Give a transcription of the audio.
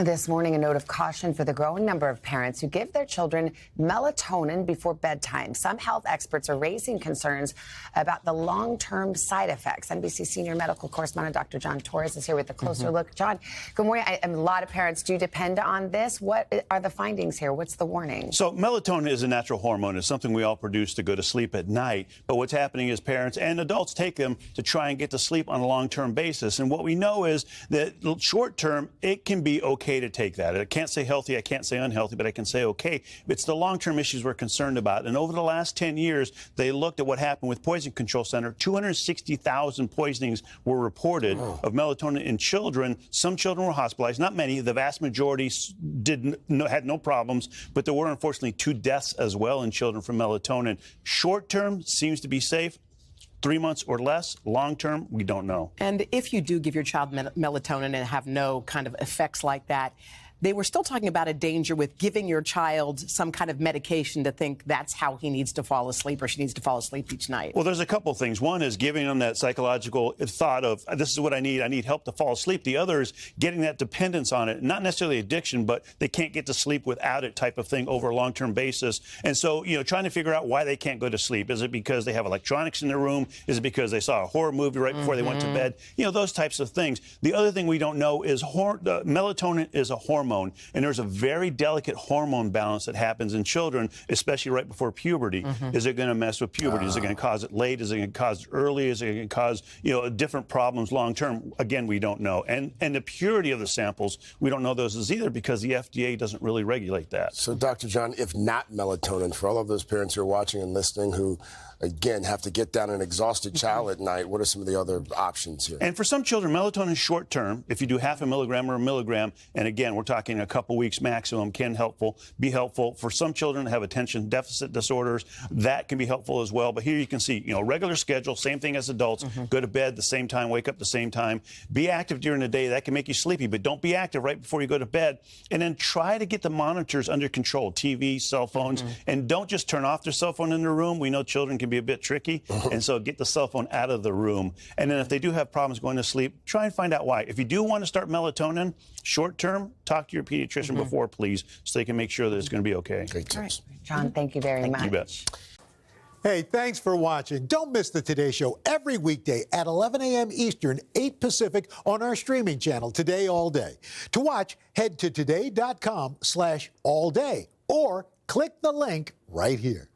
This morning, a note of caution for the growing number of parents who give their children melatonin before bedtime. Some health experts are raising concerns about the long-term side effects. NBC senior medical correspondent Dr. John Torres is here with a closer look. John, good morning. A lot of parents do depend on this. What are the findings here? What's the warning? So melatonin is a natural hormone. It's something we all produce to go to sleep at night. But what's happening is parents and adults take them to try and get to sleep on a long-term basis. And what we know is that short-term, it can be okay to take that. I can't say healthy, I can't say unhealthy, but I can say okay. It's the long-term issues we're concerned about. And over the last 10 years, they looked at what happened with Poison Control Center. 260,000 poisonings were reported of melatonin in children. Some children were hospitalized, not many. The vast majority had no problems, but there were unfortunately 2 deaths as well in children from melatonin. Short-term seems to be safe. 3 months or less. Long-term, we don't know. And if you do give your child melatonin and have no kind of effects like that, they were still talking about a danger with giving your child some kind of medication to think that's how he needs to fall asleep or she needs to fall asleep each night. Well, there's a couple things. One is giving them that psychological thought of, this is what I need help to fall asleep. The other is getting that dependence on it, not necessarily addiction, but they can't get to sleep without it type of thing over a long-term basis. And so, trying to figure out why they can't go to sleep. Is it because they have electronics in their room? Is it because they saw a horror movie right before they went to bed? Those types of things. The other thing we don't know is melatonin is a hormone, and there's a very delicate hormone balance that happens in children, especially right before puberty. Is it going to mess with puberty? Is it going to cause it late? Is it going to cause it early? Is it going to cause, different problems long term? Again, we don't know. And the purity of the samples, we don't know those either because the FDA doesn't really regulate that. So, Dr. John, if not melatonin, for all of those parents who are watching and listening who, again, have to get down an exhausted child at night, what are some of the other options here? And for some children, melatonin is short term. If you do half a milligram or a milligram, and again, we're talking a couple weeks maximum, can be helpful. For some children that have attention deficit disorders, that can be helpful as well. But here you can see, regular schedule, same thing as adults. Go to bed the same time, wake up the same time. Be active during the day. That can make you sleepy, but don't be active right before you go to bed. And then try to get the monitors under control, TV, cell phones, and don't just turn off their cell phone in the room. We know children can be a bit tricky, and so get the cell phone out of the room. And then if they do have problems going to sleep, try and find out why. If you do want to start melatonin short term, talk to your pediatrician before, please, so they can make sure that it's going to be okay. Great All right. John, thank you very much. You bet. Hey, thanks for watching. Don't miss the Today Show every weekday at 11 a.m. Eastern, 8 Pacific on our streaming channel, Today All Day. To watch, head to today.com/allday or click the link right here.